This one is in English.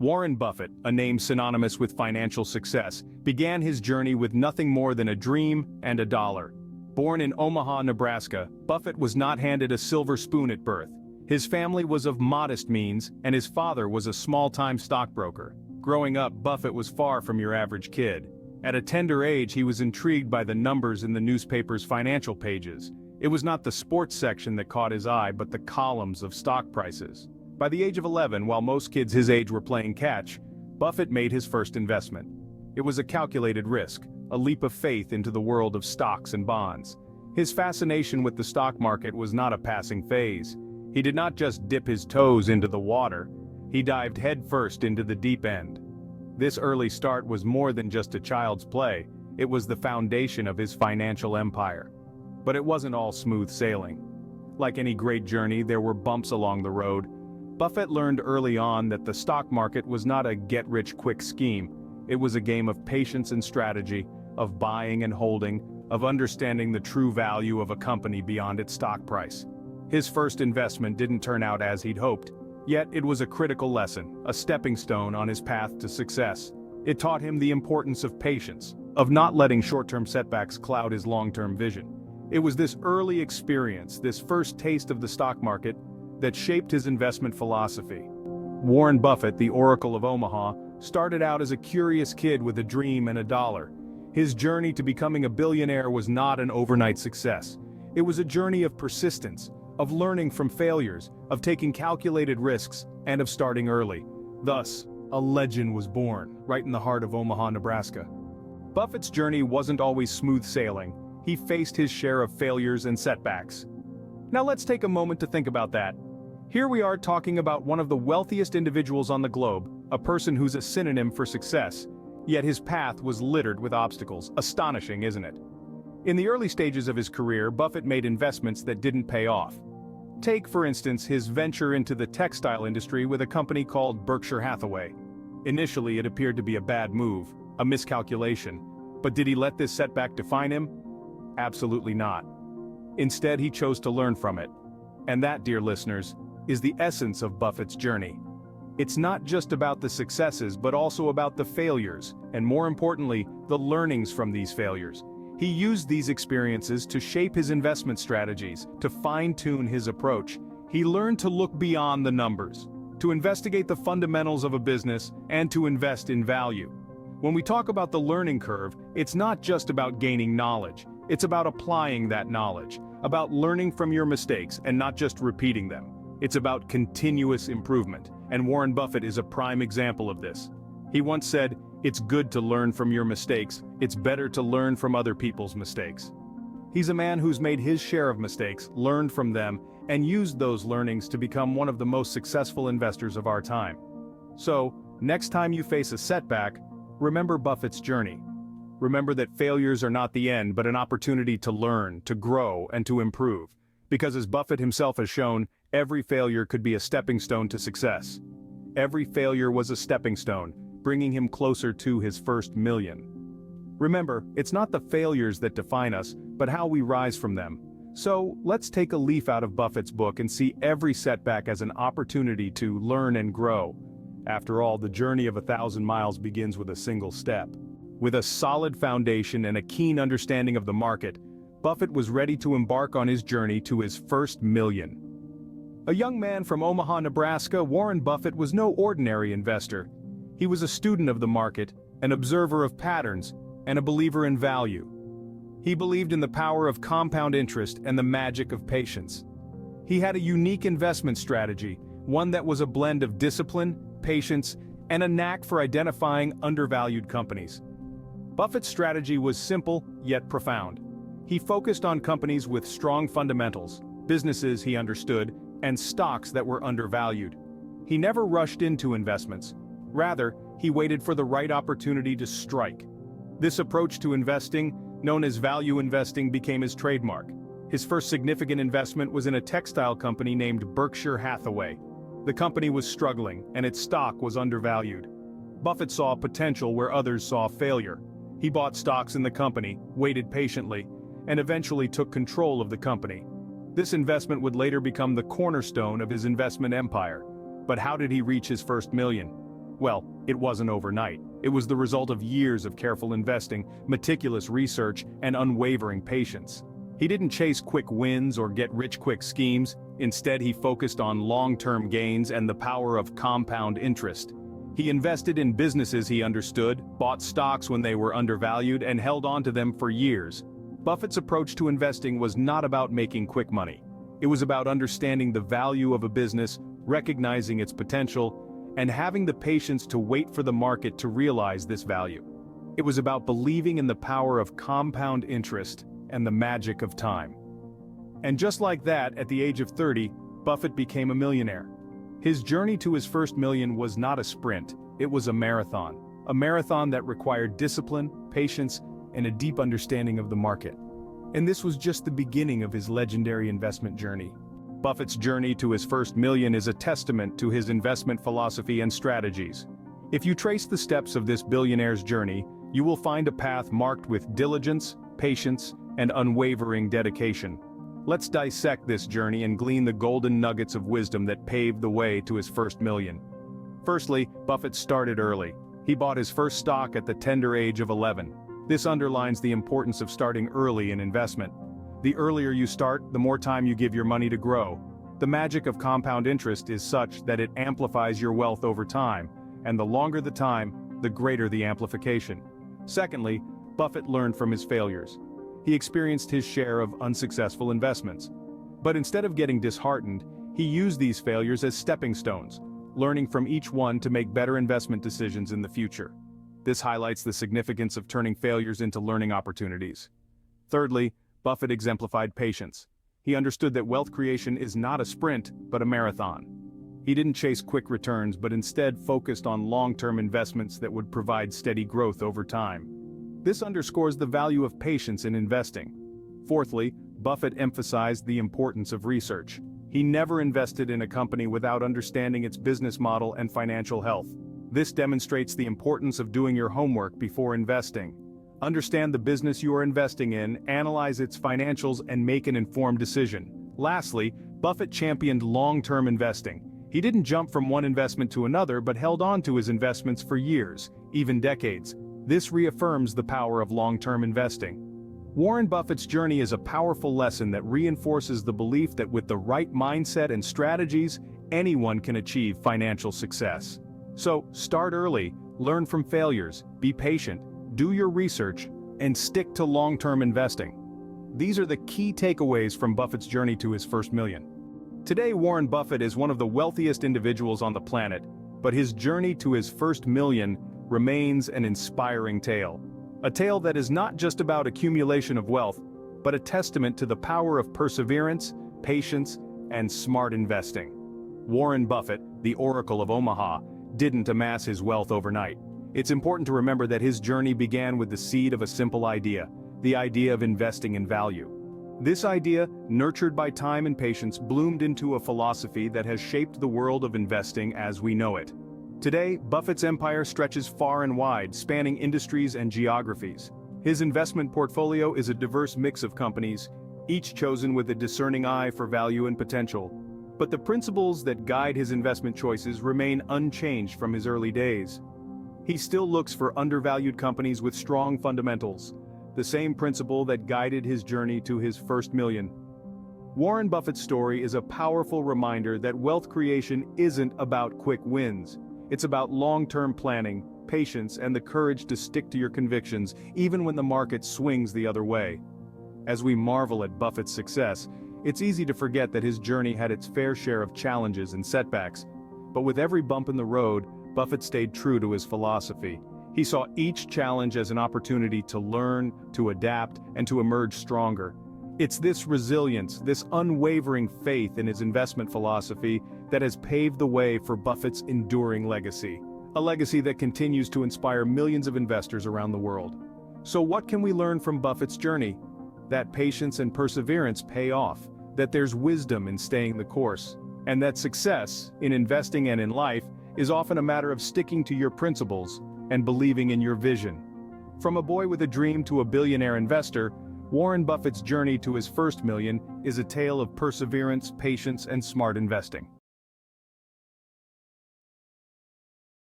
Warren Buffett, a name synonymous with financial success, began his journey with nothing more than a dream and a dollar. Born in Omaha, Nebraska, Buffett was not handed a silver spoon at birth. His family was of modest means, and his father was a small-time stockbroker. Growing up, Buffett was far from your average kid. At a tender age, he was intrigued by the numbers in the newspaper's financial pages. It was not the sports section that caught his eye, but the columns of stock prices. By the age of 11, while most kids his age were playing catch, Buffett made his first investment. It was a calculated risk, a leap of faith into the world of stocks and bonds. His fascination with the stock market was not a passing phase. He did not just dip his toes into the water, he dived headfirst into the deep end. This early start was more than just a child's play, it was the foundation of his financial empire. But it wasn't all smooth sailing. Like any great journey, there were bumps along the road. Buffett learned early on that the stock market was not a get-rich-quick scheme. It was a game of patience and strategy, of buying and holding, of understanding the true value of a company beyond its stock price. His first investment didn't turn out as he'd hoped, yet it was a critical lesson, a stepping stone on his path to success. It taught him the importance of patience, of not letting short-term setbacks cloud his long-term vision. It was this early experience, this first taste of the stock market, that shaped his investment philosophy. Warren Buffett, the Oracle of Omaha, started out as a curious kid with a dream and a dollar. His journey to becoming a billionaire was not an overnight success. It was a journey of persistence, of learning from failures, of taking calculated risks, and of starting early. Thus, a legend was born, right in the heart of Omaha, Nebraska. Buffett's journey wasn't always smooth sailing. He faced his share of failures and setbacks. Now let's take a moment to think about that. Here we are talking about one of the wealthiest individuals on the globe, a person who's a synonym for success, yet his path was littered with obstacles. Astonishing, isn't it? In the early stages of his career, Buffett made investments that didn't pay off. Take, for instance, his venture into the textile industry with a company called Berkshire Hathaway. Initially, it appeared to be a bad move, a miscalculation. But did he let this setback define him? Absolutely not. Instead, he chose to learn from it. And that, dear listeners, is the essence of Buffett's journey. It's not just about the successes, but also about the failures, and more importantly, the learnings from these failures. He used these experiences to shape his investment strategies, to fine-tune his approach. He learned to look beyond the numbers, to investigate the fundamentals of a business, and to invest in value. When we talk about the learning curve, it's not just about gaining knowledge. It's about applying that knowledge, about learning from your mistakes and not just repeating them. It's about continuous improvement, and Warren Buffett is a prime example of this. He once said, "It's good to learn from your mistakes, it's better to learn from other people's mistakes." He's a man who's made his share of mistakes, learned from them, and used those learnings to become one of the most successful investors of our time. So, next time you face a setback, remember Buffett's journey. Remember that failures are not the end, but an opportunity to learn, to grow, and to improve. Because as Buffett himself has shown, every failure could be a stepping stone to success. Every failure was a stepping stone, bringing him closer to his first million. Remember, it's not the failures that define us, but how we rise from them. So, let's take a leaf out of Buffett's book and see every setback as an opportunity to learn and grow. After all, the journey of 1,000 miles begins with a single step. With a solid foundation and a keen understanding of the market, Buffett was ready to embark on his journey to his first million. A young man from Omaha, Nebraska, Warren Buffett was no ordinary investor. He was a student of the market, an observer of patterns, and a believer in value. He believed in the power of compound interest and the magic of patience. He had a unique investment strategy, one that was a blend of discipline, patience, and a knack for identifying undervalued companies. Buffett's strategy was simple, yet profound. He focused on companies with strong fundamentals, businesses he understood, and stocks that were undervalued. He never rushed into investments. Rather, he waited for the right opportunity to strike. This approach to investing, known as value investing, became his trademark. His first significant investment was in a textile company named Berkshire Hathaway. The company was struggling, and its stock was undervalued. Buffett saw potential where others saw failure. He bought stocks in the company, waited patiently, and eventually took control of the company. This investment would later become the cornerstone of his investment empire. But how did he reach his first million? Well, it wasn't overnight. It was the result of years of careful investing, meticulous research, and unwavering patience. He didn't chase quick wins or get-rich-quick schemes. Instead, he focused on long-term gains and the power of compound interest. He invested in businesses he understood, bought stocks when they were undervalued, and held on to them for years. Buffett's approach to investing was not about making quick money. It was about understanding the value of a business, recognizing its potential, and having the patience to wait for the market to realize this value. It was about believing in the power of compound interest and the magic of time. And just like that, at the age of 30, Buffett became a millionaire. His journey to his first million was not a sprint, it was a marathon that required discipline, patience, and a deep understanding of the market. And this was just the beginning of his legendary investment journey. Buffett's journey to his first million is a testament to his investment philosophy and strategies. If you trace the steps of this billionaire's journey, you will find a path marked with diligence, patience, and unwavering dedication. Let's dissect this journey and glean the golden nuggets of wisdom that paved the way to his first million. Firstly, Buffett started early. He bought his first stock at the tender age of 11. This underlines the importance of starting early in investment. The earlier you start, the more time you give your money to grow. The magic of compound interest is such that it amplifies your wealth over time, and the longer the time, the greater the amplification. Secondly, Buffett learned from his failures. He experienced his share of unsuccessful investments. But instead of getting disheartened, he used these failures as stepping stones, learning from each one to make better investment decisions in the future. This highlights the significance of turning failures into learning opportunities. Thirdly, Buffett exemplified patience. He understood that wealth creation is not a sprint, but a marathon. He didn't chase quick returns, but instead focused on long-term investments that would provide steady growth over time. This underscores the value of patience in investing. Fourthly, Buffett emphasized the importance of research. He never invested in a company without understanding its business model and financial health. This demonstrates the importance of doing your homework before investing. Understand the business you are investing in, analyze its financials, and make an informed decision. Lastly, Buffett championed long-term investing. He didn't jump from one investment to another but held on to his investments for years, even decades. This reaffirms the power of long-term investing. Warren Buffett's journey is a powerful lesson that reinforces the belief that with the right mindset and strategies, anyone can achieve financial success. So, start early, learn from failures, be patient, do your research, and stick to long-term investing. These are the key takeaways from Buffett's journey to his first million. Today, Warren Buffett is one of the wealthiest individuals on the planet, but his journey to his first million remains an inspiring tale. A tale that is not just about accumulation of wealth, but a testament to the power of perseverance, patience, and smart investing. Warren Buffett, the Oracle of Omaha, didn't amass his wealth overnight. It's important to remember that his journey began with the seed of a simple idea, the idea of investing in value. This idea, nurtured by time and patience, bloomed into a philosophy that has shaped the world of investing as we know it. Today, Buffett's empire stretches far and wide, spanning industries and geographies. His investment portfolio is a diverse mix of companies, each chosen with a discerning eye for value and potential. But the principles that guide his investment choices remain unchanged from his early days. He still looks for undervalued companies with strong fundamentals, the same principle that guided his journey to his first million. Warren Buffett's story is a powerful reminder that wealth creation isn't about quick wins. It's about long-term planning, patience, and the courage to stick to your convictions even when the market swings the other way. As we marvel at Buffett's success, it's easy to forget that his journey had its fair share of challenges and setbacks. But with every bump in the road, Buffett stayed true to his philosophy. He saw each challenge as an opportunity to learn, to adapt, and to emerge stronger. It's this resilience, this unwavering faith in his investment philosophy that has paved the way for Buffett's enduring legacy. A legacy that continues to inspire millions of investors around the world. So what can we learn from Buffett's journey? That patience and perseverance pay off, that there's wisdom in staying the course, and that success, in investing and in life, is often a matter of sticking to your principles and believing in your vision. From a boy with a dream to a billionaire investor, Warren Buffett's journey to his first million is a tale of perseverance, patience, and smart investing.